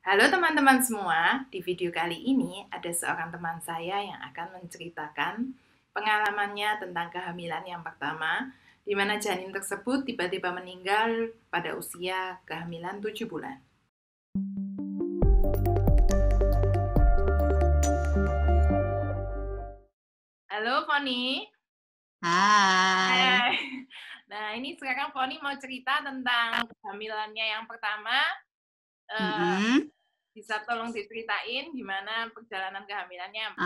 Halo teman-teman semua, di video kali ini ada seorang teman saya yang akan menceritakan pengalamannya tentang kehamilan yang pertama, di mana janin tersebut tiba-tiba meninggal pada usia kehamilan 7 bulan. Halo Foni. Hai. Hai. Nah, ini sekarang Foni mau cerita tentang kehamilannya yang pertama. Mm-mm. Bisa tolong diceritain gimana perjalanan kehamilannya?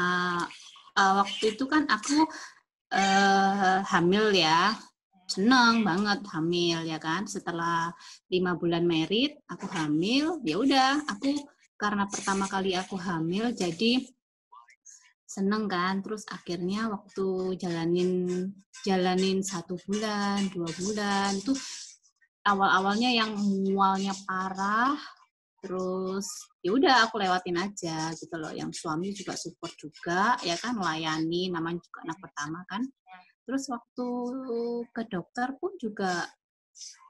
Waktu itu kan aku hamil ya, seneng banget hamil ya kan. Setelah 5 bulan merit, aku hamil. Ya udah, aku karena pertama kali aku hamil, jadi seneng kan. Terus akhirnya waktu jalanin 1 bulan, 2 bulan itu awal-awalnya yang mualnya parah. Terus ya udah aku lewatin aja gitu loh. Yang suami juga support juga ya kan, melayani, namanya juga anak pertama kan. Terus waktu ke dokter pun juga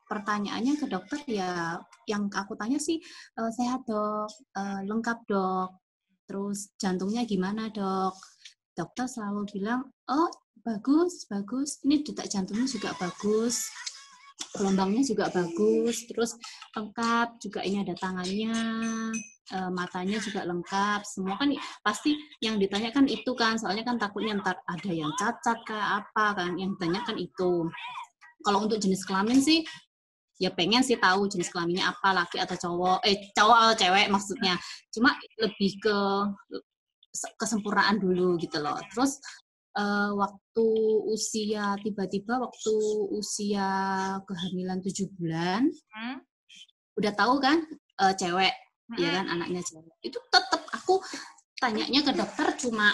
pertanyaannya ke dokter ya, yang aku tanya sih, sehat dok, lengkap dok, terus jantungnya gimana dok. Dokter selalu bilang, oh bagus, ini detak jantungnya juga bagus, gelombangnya juga bagus, terus lengkap juga, ini ada tangannya, matanya juga lengkap, semua kan pasti yang ditanyakan itu kan, soalnya kan takutnya ntar ada yang cacat kayak apa kan, yang ditanyakan itu. Kalau untuk jenis kelamin sih, ya pengen sih tahu jenis kelaminnya apa, laki atau cowok, cowok atau cewek maksudnya, cuma lebih ke kesempurnaan dulu gitu loh. Terus waktu usia kehamilan 7 bulan, udah tahu kan cewek, ya kan, anaknya cewek. Itu tetap aku tanyanya ke dokter cuma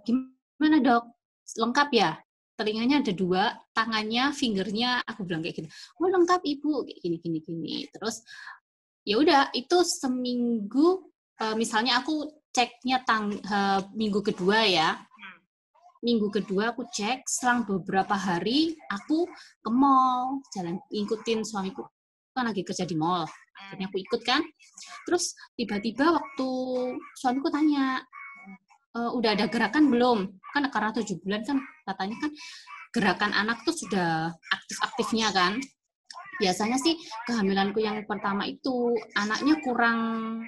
gimana dok, lengkap ya? Telinganya ada 2, tangannya, fingernya, aku bilang kayak gitu. Oh lengkap ibu, kayak gini. Terus ya udah, itu seminggu, misalnya aku ceknya minggu kedua ya. Minggu kedua aku cek, selang beberapa hari aku ke mall, jalan ngikutin suamiku kan lagi kerja di mall. Akhirnya aku ikut kan. Terus tiba-tiba waktu suamiku tanya, udah ada gerakan belum? Kan karena 7 bulan kan katanya kan gerakan anak tuh sudah aktif-aktifnya kan. Biasanya sih kehamilanku yang pertama itu anaknya kurang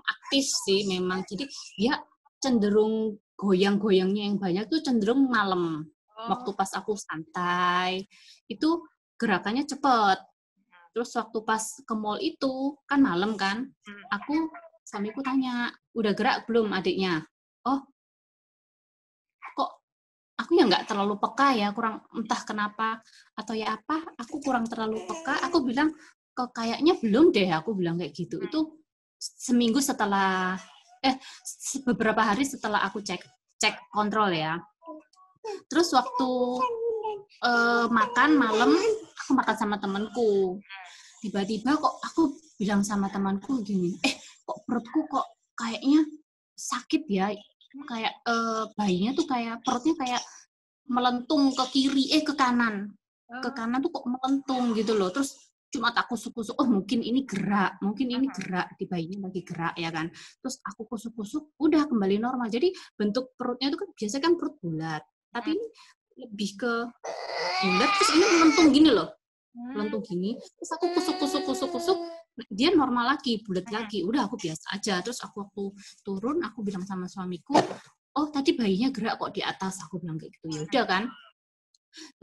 aktif sih memang. Jadi dia cenderung goyang-goyangnya yang banyak tuh cenderung malam. Waktu pas aku santai itu gerakannya cepet. Terus waktu pas ke mall itu kan malam kan, suamiku tanya, udah gerak belum adiknya? Oh, kok aku ya nggak terlalu peka ya, kurang entah kenapa atau ya apa, aku kurang terlalu peka. Aku bilang, kok kayaknya belum deh, aku bilang kayak gitu. Itu seminggu setelah, beberapa hari setelah aku cek kontrol ya. Terus waktu makan malam, aku makan sama temanku. Tiba-tiba kok aku bilang sama temanku gini, kok perutku kok kayaknya sakit ya, kayak bayinya tuh kayak perutnya kayak melentung ke kiri, ke kanan tuh kok melentung gitu loh. Terus cuma aku kusuk-kusuk, oh mungkin ini gerak di bayinya lagi gerak ya kan. Terus aku kusuk-kusuk, udah kembali normal. Jadi bentuk perutnya itu kan biasanya kan perut bulat, tapi ini lebih ke bulat, terus ini melentung gini loh, melentung gini. Terus aku kusuk, dia normal lagi, bulat lagi. Udah aku biasa aja. Terus aku waktu turun, aku bilang sama suamiku, oh tadi bayinya gerak kok di atas, aku bilang kayak gitu. Ya udah kan,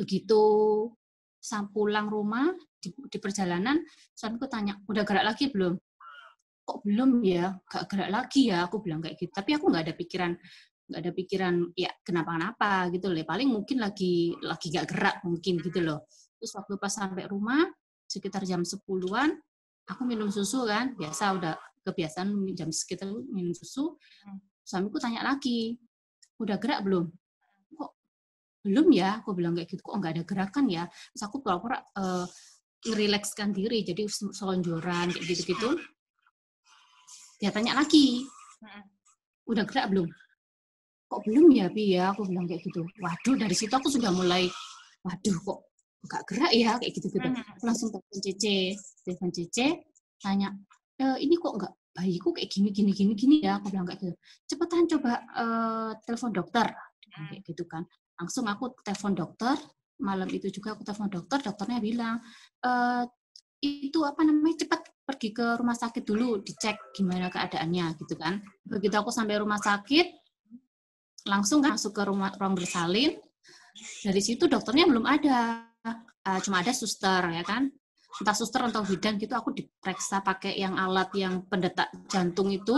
begitu pulang rumah di perjalanan, suamiku tanya, udah gerak lagi belum? Kok belum ya, gak gerak lagi ya, aku bilang kayak gitu. Tapi aku nggak ada pikiran ya kenapa-kenapa gitu loh, paling mungkin lagi gak gerak mungkin gitu loh. Terus waktu pas sampai rumah sekitar jam 10-an, aku minum susu kan, biasa udah kebiasaan jam sekitar minum susu. Suamiku tanya lagi, udah gerak belum? Kok belum ya, aku bilang kayak gitu, kok nggak ada gerakan ya. Terus aku pura-pura ngerilekskan diri, jadi selonjoran kayak gitu-gitu. Dia tanya lagi, udah gerak belum? Kok belum ya Pi ya, aku bilang kayak gitu. Waduh, dari situ aku sudah mulai, waduh kok nggak gerak ya kayak gitu-gitu. Aku langsung telepon Cece, tanya, ini kok bayiku kayak gini ya, aku bilang kayak gitu. Cepetan coba telepon dokter, kayak gitu kan. Langsung aku telepon dokter, malam itu juga aku telepon dokter, dokternya bilang, itu apa namanya, cepat pergi ke rumah sakit dulu, dicek gimana keadaannya gitu kan. Begitu aku sampai rumah sakit, langsung kan masuk ke ruang bersalin. Dari situ dokternya belum ada, cuma ada suster ya kan. Entah suster atau bidan gitu, aku diperiksa pakai yang alat yang pendetak jantung itu.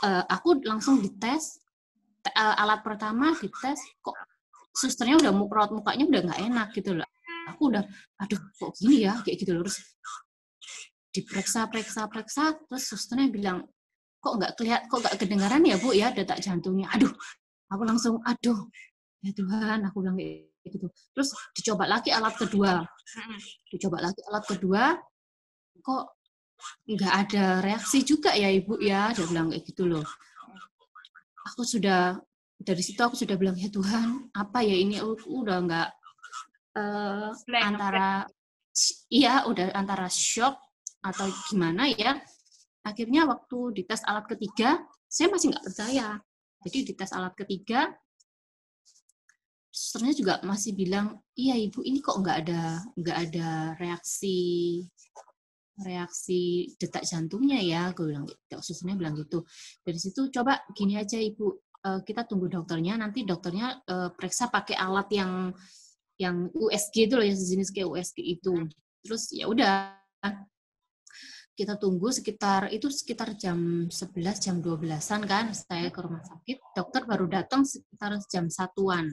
Aku langsung dites, alat pertama dites, kok susternya udah mukanya udah nggak enak gitu loh. Aku udah, aduh kok gini ya, kayak gitu loh. Terus diperiksa, terus susternya bilang, kok nggak kedengaran ya Bu ya detak jantungnya. Aduh, aku langsung, aduh, ya Tuhan, aku bilang kayak gitu. Terus dicoba lagi alat kedua, kok nggak ada reaksi juga ya Ibu ya, dia bilang kayak gitu loh. Dari situ aku sudah bilang, ya Tuhan, apa ya ini, udah nggak udah antara shock atau gimana ya. Akhirnya waktu dites alat ketiga, saya masih nggak percaya. Jadi dites alat ketiga, susternya juga masih bilang, iya Ibu, ini kok nggak ada reaksi detak jantungnya ya, gue bilang gitu. Susternya bilang gitu. Dari situ coba gini aja Ibu, kita tunggu dokternya, nanti dokternya periksa pakai alat yang USG itu loh, yang sejenis kayak USG itu. Terus ya udah, kita tunggu sekitar jam 11, jam 12-an kan, saya ke rumah sakit, dokter baru datang sekitar jam 1-an.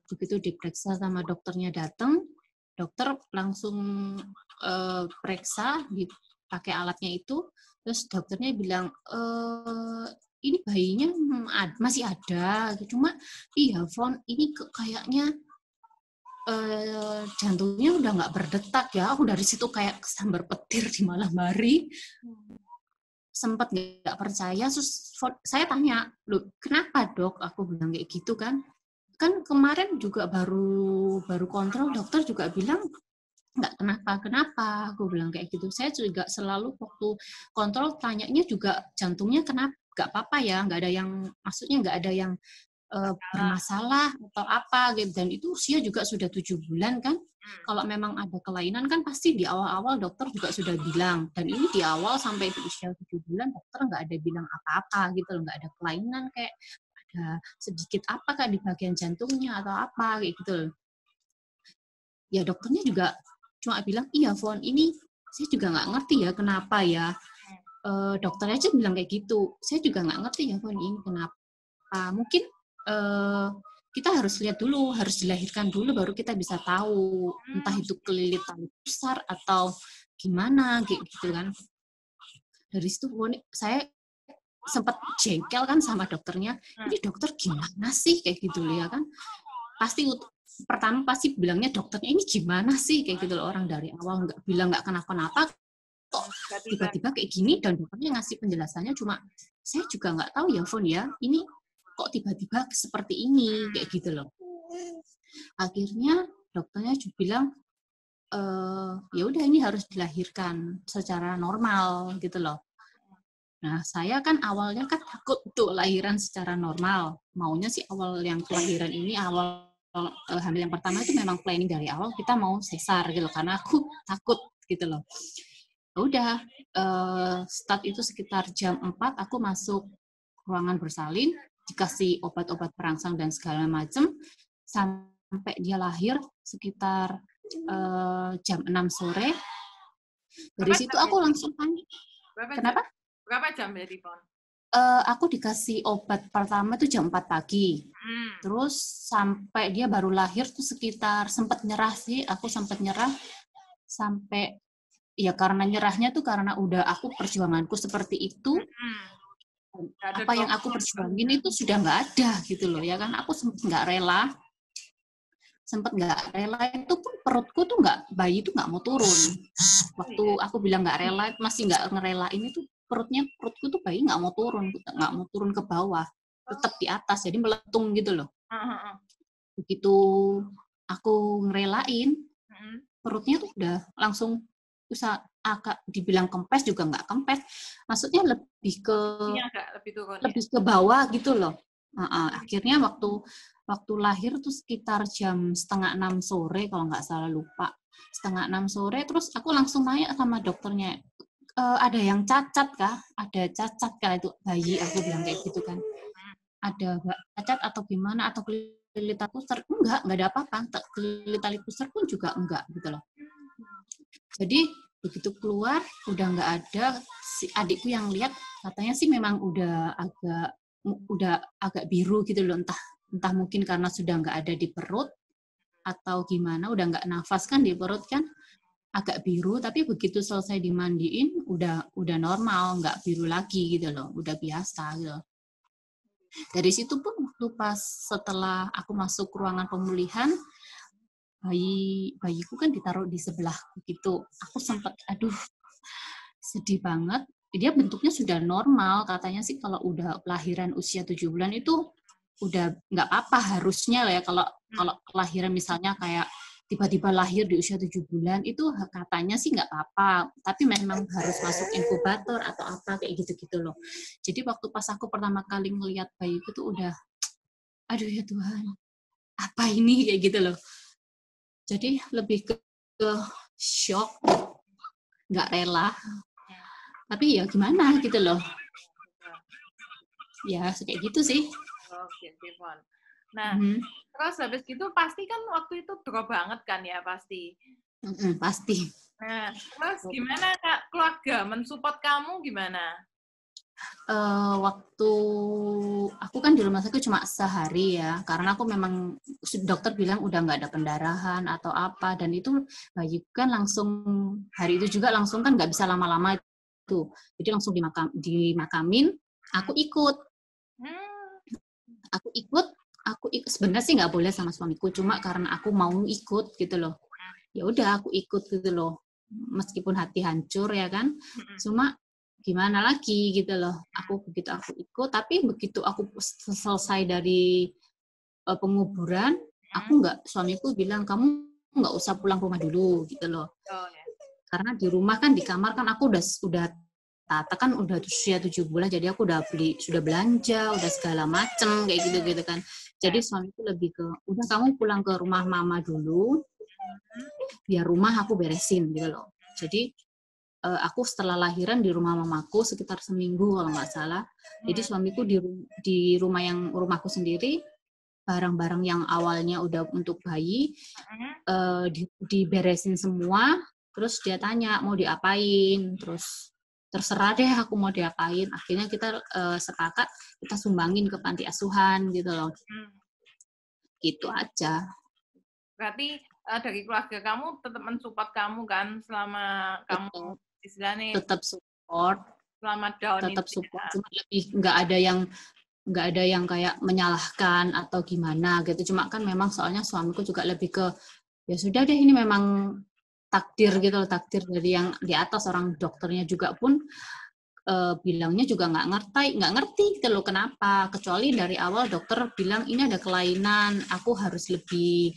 Begitu diperiksa sama dokternya datang, dokter langsung periksa, pakai alatnya itu, terus dokternya bilang, ini bayinya masih ada, cuma iya Fon, ini kayaknya jantungnya udah nggak berdetak ya. Aku dari situ kayak kesambar petir di malam hari. Sempat nggak percaya, terus saya tanya, loh kenapa Dok? Aku bilang kayak gitu kan. Kan kemarin juga baru kontrol, dokter juga bilang nggak kenapa. Aku bilang kayak gitu. Saya juga selalu waktu kontrol tanyanya juga jantungnya kenapa, nggak apa-apa ya, maksudnya nggak ada yang bermasalah atau apa gitu. Dan itu usia juga sudah 7 bulan kan. Kalau memang ada kelainan kan pasti di awal-awal dokter juga sudah bilang. Dan ini di awal sampai di usia 7 bulan dokter nggak ada bilang apa-apa gitu, nggak ada kelainan kayak ada sedikit apa kan di bagian jantungnya atau apa kayak gitu. Ya dokternya juga cuma bilang, iya Fon, ini saya juga nggak ngerti ya kenapa ya. Dokternya aja bilang kayak gitu. Saya juga nggak ngerti ya Fon, ini kenapa. Mungkin kita harus lihat dulu, harus dilahirkan dulu baru kita bisa tahu entah itu kelilit tali pusar atau gimana gitu kan. Dari situ saya sempat jengkel kan sama dokternya, ini dokter gimana sih kayak gitu ya kan. Pertama pasti bilangnya dokternya ini gimana sih kayak gitu loh, orang dari awal nggak kenapa-napa kok tiba-tiba kayak gini, dan dokternya ngasih penjelasannya cuma saya juga nggak tahu ya Fon ya, ini kok tiba-tiba seperti ini kayak gitu loh. Akhirnya dokternya juga bilang ya udah ini harus dilahirkan secara normal gitu loh. Nah saya kan awalnya kan takut tuh lahiran secara normal, maunya sih awal yang kelahiran ini, awal hamil yang pertama itu memang planning dari awal kita mau sesar gitu karena aku takut gitu loh. Udah start itu sekitar jam 4 aku masuk ruangan bersalin, dikasih obat-obat perangsang dan segala macam sampai dia lahir sekitar jam 6 sore. Dari situ aku langsung tanya, kenapa? Berapa jam dari Pon? Aku dikasih obat pertama itu jam 4 pagi. Terus sampai dia baru lahir tuh sekitar sempat nyerah sih, aku sempat nyerah sampai ya karena nyerahnya tuh karena udah aku perjuanganku seperti itu. Apa yang aku perjuangin itu sudah nggak ada gitu loh ya kan, aku sempat nggak rela itu pun perutku tuh bayi itu nggak mau turun. Waktu aku bilang nggak rela, masih nggak ngerelain itu perutku tuh bayi nggak mau turun ke bawah, tetap di atas, jadi meletung gitu loh. Begitu aku ngerelain, perutnya tuh udah langsung agak dibilang kempes juga nggak kempes, maksudnya lebih ke lebih ke bawah gitu loh. Akhirnya waktu lahir tuh sekitar jam 5:30 sore kalau nggak salah, lupa 5:30 sore, terus aku langsung nanya sama dokternya, ada yang cacat kah? Ada cacat kah itu bayi? Aku bilang kayak gitu kan. Ada cacat atau gimana, atau kelilitan pusar? Enggak ada apa-apa. Kelilitan pusar pun juga enggak gitu loh. Jadi begitu keluar udah nggak ada, si adikku yang lihat katanya sih memang udah agak biru gitu loh, entah mungkin karena sudah nggak ada di perut atau gimana, udah nggak nafas kan di perut kan, agak biru, tapi begitu selesai dimandiin udah normal, nggak biru lagi gitu loh, udah biasa gitu. Dari situ pun waktu pas setelah aku masuk ruangan pemulihan, bayiku kan ditaruh di sebelah gitu. Aku sempat sedih banget. Dia bentuknya sudah normal, katanya sih kalau udah lahiran usia 7 bulan itu udah nggak apa-apa harusnya lah ya, kalau kelahiran misalnya kayak tiba-tiba lahir di usia 7 bulan itu katanya sih nggak apa-apa, tapi memang harus masuk inkubator atau apa kayak gitu-gitu loh. Jadi waktu pas aku pertama kali ngelihat bayiku tuh udah, aduh ya Tuhan, apa ini kayak gitu loh. Jadi lebih ke shock, nggak rela, tapi ya gimana gitu loh. Ya kayak gitu sih. Oke, Devon. Nah, terus habis gitu pasti kan waktu itu drop banget kan ya pasti. Pasti. Nah, terus gimana Kak, keluarga mensupport kamu gimana? Waktu aku kan di rumah sakit cuma sehari ya, karena aku memang dokter bilang udah nggak ada pendarahan atau apa, dan itu bayi kan langsung hari itu juga langsung kan nggak bisa lama-lama itu, jadi langsung dimakamin. Aku ikut sebenarnya sih nggak boleh sama suamiku, cuma karena aku mau ikut gitu loh, ya udah aku ikut gitu loh, meskipun hati hancur ya kan, cuma gimana lagi gitu loh. Begitu aku ikut, tapi begitu aku selesai dari penguburan, suamiku bilang kamu nggak usah pulang rumah dulu gitu loh. Karena di rumah kan, di kamar kan aku udah Tata kan udah usia 7 bulan, jadi aku sudah belanja, udah segala macem kayak gitu kan. Jadi suamiku lebih ke, udah kamu pulang ke rumah mama dulu, biar rumah aku beresin gitu loh. Jadi aku setelah lahiran di rumah mamaku sekitar seminggu kalau nggak salah. Jadi suamiku di rumahku sendiri, barang-barang yang awalnya udah untuk bayi diberesin semua. Terus dia tanya mau diapain, terus terserah deh aku mau diapain. Akhirnya kita sepakat kita sumbangin ke panti asuhan gitu loh. Gitu aja. Berarti dari keluarga kamu tetap mensupport kamu kan selama kamu istilahnya tetap support, selama down tetap support, cuma lebih nggak ada yang kayak menyalahkan atau gimana gitu. Cuma kan memang soalnya suamiku juga lebih ke, ya sudah deh ini memang takdir gitu loh, takdir dari yang di atas. Orang dokternya juga pun bilangnya juga nggak ngerti gitu loh kenapa, kecuali dari awal dokter bilang ini ada kelainan, aku harus lebih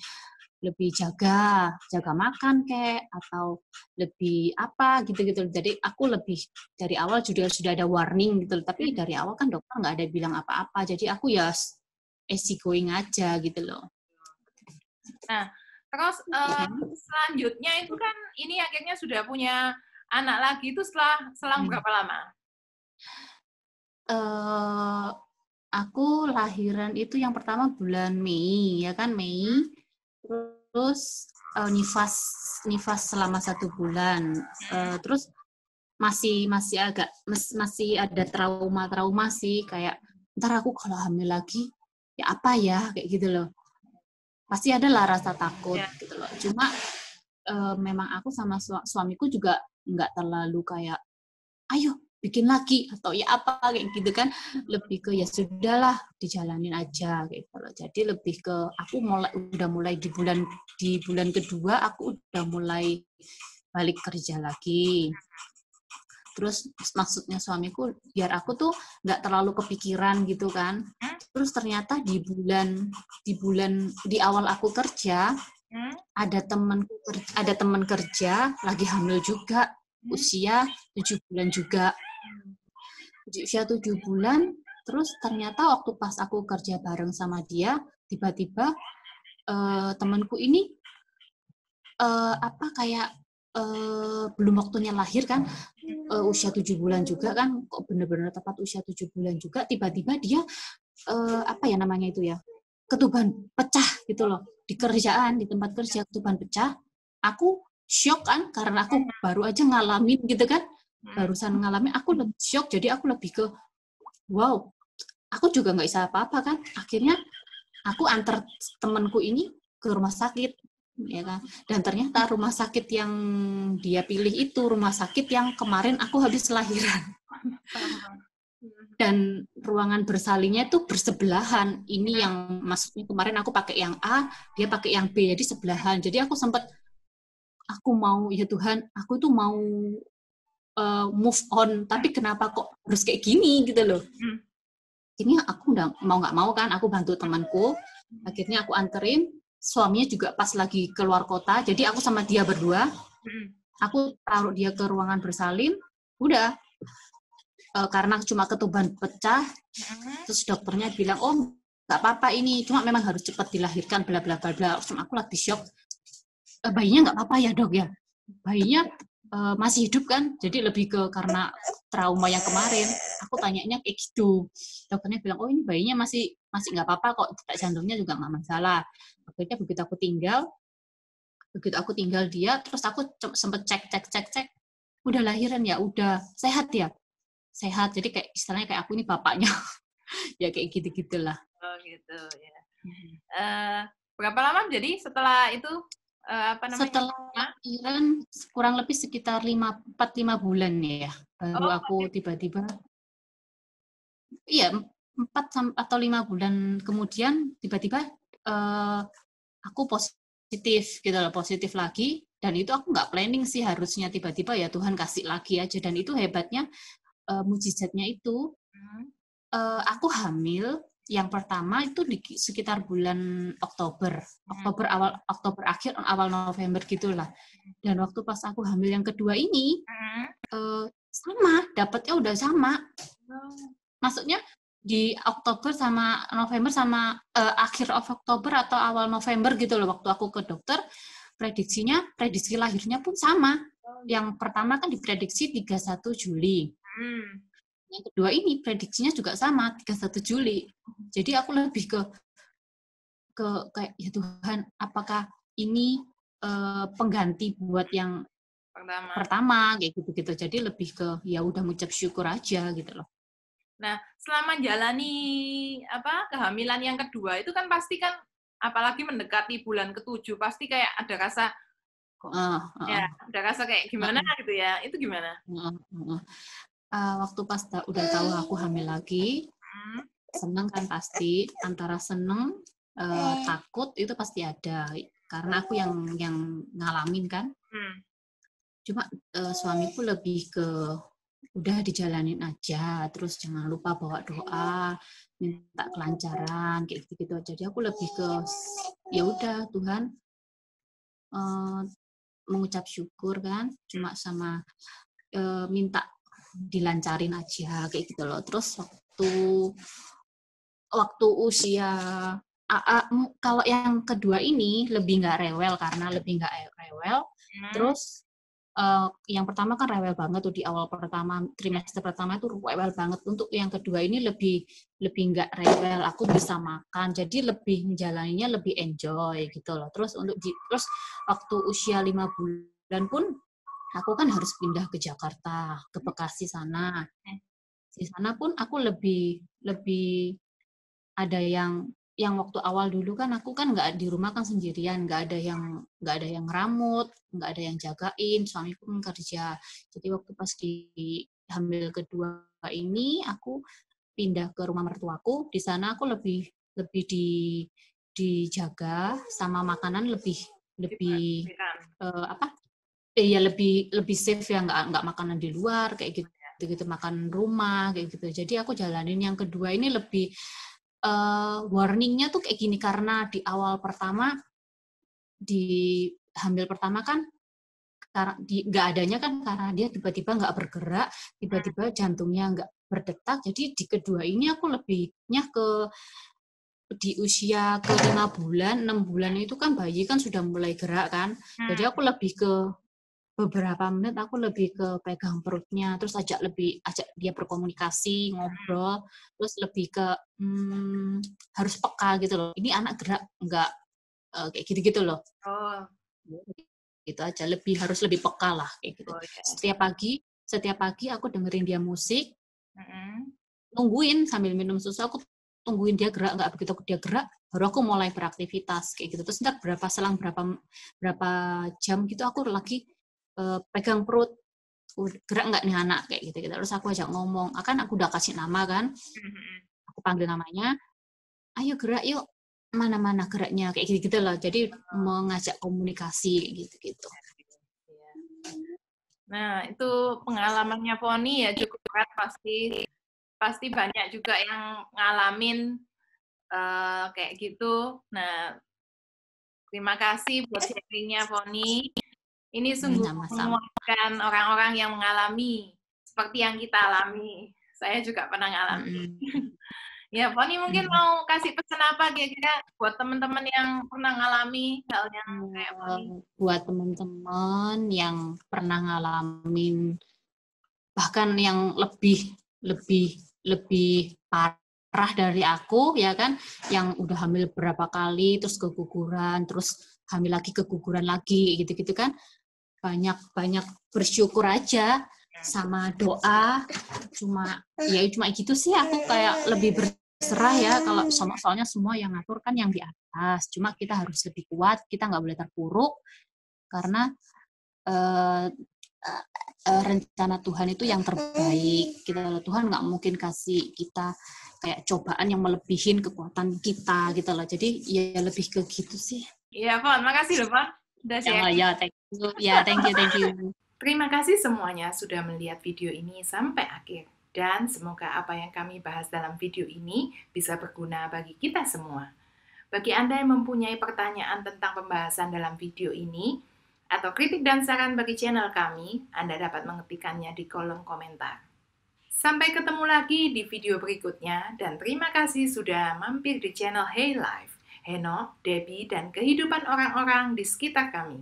jaga makan kek, atau lebih apa gitu. Jadi aku lebih dari awal sudah ada warning gitu, tapi dari awal kan dokter nggak ada bilang apa-apa, jadi aku ya easy going aja gitu loh. Nah, terus selanjutnya itu kan ini akhirnya sudah punya anak lagi, itu selang berapa lama? Aku lahiran itu yang pertama bulan Mei ya kan, Mei. Terus nifas selama 1 bulan. Terus masih ada trauma sih, kayak ntar aku kalau hamil lagi ya apa ya kayak gitu loh. Pasti ada lah rasa takut gitu loh. Cuma memang aku sama suamiku juga nggak terlalu kayak ayo bikin lagi atau ya apa kayak gitu kan, lebih ke ya sudahlah dijalanin aja gitu loh. Jadi lebih ke aku udah mulai di bulan kedua aku udah mulai balik kerja lagi. Terus maksudnya suamiku biar aku tuh nggak terlalu kepikiran gitu kan. Terus ternyata di awal aku kerja ada teman kerja lagi hamil juga, usia 7 bulan juga. Usia 7 bulan, terus ternyata waktu pas aku kerja bareng sama dia, tiba-tiba temanku ini belum waktunya lahir kan, usia 7 bulan juga kan, kok bener-bener tepat usia 7 bulan juga, tiba-tiba dia ketuban pecah gitu loh, di kerjaan, di tempat kerja ketuban pecah. Aku shock kan, karena aku baru aja ngalamin gitu kan, barusan ngalamin, aku lebih shock, jadi aku lebih ke wow, aku juga nggak bisa apa-apa kan, akhirnya aku antar temanku ini ke rumah sakit, ya kan. Dan ternyata rumah sakit yang dia pilih itu rumah sakit yang kemarin aku habis lahiran. Dan ruangan bersalinnya itu bersebelahan. Ini yang maksudnya kemarin aku pakai yang A, dia pakai yang B, jadi sebelahan. Jadi aku sempat, aku mau, ya Tuhan, aku itu mau move on, tapi kenapa kok harus kayak gini gitu loh. Ini aku udah nggak mau kan, aku bantu temanku, akhirnya aku anterin, suaminya juga pas lagi keluar kota, jadi aku sama dia berdua, aku taruh dia ke ruangan bersalin, udah, karena cuma ketuban pecah, terus dokternya bilang, oh nggak apa-apa ini, cuma memang harus cepat dilahirkan, bla bla bla bla. Aku lagi shock, bayinya nggak apa-apa ya dok ya, bayinya masih hidup kan, jadi lebih ke karena trauma yang kemarin. Aku tanyanya kayak gitu, dokternya bilang oh ini bayinya masih nggak apa-apa kok, detak jantungnya juga nggak masalah. Akhirnya begitu aku tinggal dia, terus aku sempet cek, udah lahiran ya, udah sehat ya, sehat. Jadi kayak istilahnya kayak aku ini bapaknya, ya kayak gitu-gitulah. Oh gitu ya. Berapa lama jadi setelah itu Setelah lahiran kurang lebih sekitar 4-5 bulan ya, baru aku tiba-tiba, iya 4 atau 5 bulan kemudian tiba-tiba aku positif gitu loh, positif lagi. Dan itu aku nggak planning sih, harusnya tiba-tiba ya Tuhan kasih lagi aja. Dan itu hebatnya, mujizatnya itu, aku hamil yang pertama itu di sekitar bulan Oktober akhir awal November gitulah. Dan waktu pas aku hamil yang kedua ini sama, dapatnya udah sama. Maksudnya di Oktober sama November sama akhir Oktober atau awal November gitu loh, waktu aku ke dokter, prediksi lahirnya pun sama. Yang pertama kan diprediksi 31 Juli. Yang kedua ini prediksinya juga sama 31 Juli. Jadi aku lebih ke kayak ya Tuhan, apakah ini pengganti buat yang pertama kayak gitu-gitu. Jadi lebih ke ya udah mengucap syukur aja gitu loh. Nah, selama jalani kehamilan yang kedua itu kan pasti kan, apalagi mendekati bulan ke-7 pasti kayak ada rasa ada rasa kayak gimana gitu ya. Itu gimana? Waktu pas udah tahu aku hamil lagi, seneng kan pasti, antara seneng, takut itu pasti ada, karena aku yang ngalamin kan. Cuma suamiku lebih ke udah dijalanin aja, terus jangan lupa bawa doa, minta kelancaran kayak gitu-gitu. Jadi aku lebih ke ya udah Tuhan, mengucap syukur kan, cuma sama minta dilancarin aja kayak gitu loh. Terus waktu usia kalau yang kedua ini lebih nggak rewel, karena lebih nggak rewel. Terus yang pertama kan rewel banget tuh di awal pertama, trimester pertama itu rewel banget. Untuk yang kedua ini lebih nggak rewel, aku bisa makan, jadi lebih menjalaninya lebih enjoy gitu loh. Terus terus waktu usia 5 bulan pun aku kan harus pindah ke Jakarta, ke Bekasi sana. Di sana pun aku lebih ada yang waktu awal dulu kan aku kan nggak di rumah kan sendirian, nggak ada yang ngeramut, nggak ada yang jagain, suamiku pun kerja. Jadi waktu pas di hamil kedua ini aku pindah ke rumah mertuaku, di sana aku lebih dijaga, sama makanan lebih lebih safe ya, nggak makanan di luar kayak gitu, makan rumah kayak gitu. Jadi aku jalanin yang kedua ini lebih warningnya tuh kayak gini, karena di awal pertama di hamil pertama kan nggak adanya kan karena dia tiba-tiba nggak bergerak, tiba-tiba jantungnya nggak berdetak. Jadi di kedua ini aku lebihnya ke di usia ke 5 bulan, 6 bulan itu kan bayi kan sudah mulai gerak kan. Jadi aku lebih ke beberapa menit aku lebih ke pegang perutnya, terus ajak dia berkomunikasi, ngobrol, terus lebih ke harus peka gitu loh. Ini anak gerak nggak kayak gitu-gitu loh. Oh. Gitu aja, harus lebih peka lah kayak gitu. Setiap pagi aku dengerin dia musik, nungguin sambil minum susu, aku tungguin dia gerak, nggak begitu dia gerak baru aku mulai beraktivitas kayak gitu. Terus ntar selang berapa jam gitu aku lagi pegang perut, gerak nggak nih anak kayak gitu. Terus aku ajak ngomong, aku udah kasih nama kan, aku panggil namanya, ayo gerak yuk, mana geraknya kayak gitu loh. Jadi mengajak komunikasi gitu. Nah, itu pengalamannya Foni ya cukup berat, pasti banyak juga yang ngalamin kayak gitu. Nah, terima kasih buat sharingnya Foni. Ini sungguh menguatkan orang-orang yang mengalami seperti yang kita alami. Saya juga pernah ngalami. Ya, Foni mungkin mau kasih pesan apa kira-kira buat teman-teman yang pernah ngalami hal yang kayak Foni? Buat teman-teman yang pernah ngalamin bahkan yang lebih parah dari aku ya kan, yang udah hamil berapa kali terus keguguran, terus hamil lagi keguguran lagi gitu-gitu kan. Banyak bersyukur aja sama doa, cuma gitu sih. Aku kayak lebih berserah ya, kalau soalnya semua yang ngatur kan yang di atas, cuma kita harus lebih kuat, kita nggak boleh terpuruk karena rencana Tuhan itu yang terbaik. Tuhan nggak mungkin kasih kita kayak cobaan yang melebihin kekuatan kita gitu loh. Jadi ya lebih ke gitu sih. Iya, Fon, makasih loh, Fon. Thank you. Terima kasih semuanya sudah melihat video ini sampai akhir. Dan semoga apa yang kami bahas dalam video ini bisa berguna bagi kita semua. Bagi Anda yang mempunyai pertanyaan tentang pembahasan dalam video ini, atau kritik dan saran bagi channel kami, Anda dapat mengetikkannya di kolom komentar. Sampai ketemu lagi di video berikutnya, dan terima kasih sudah mampir di channel Hey Life, Heno, Debbie, dan kehidupan orang-orang di sekitar kami.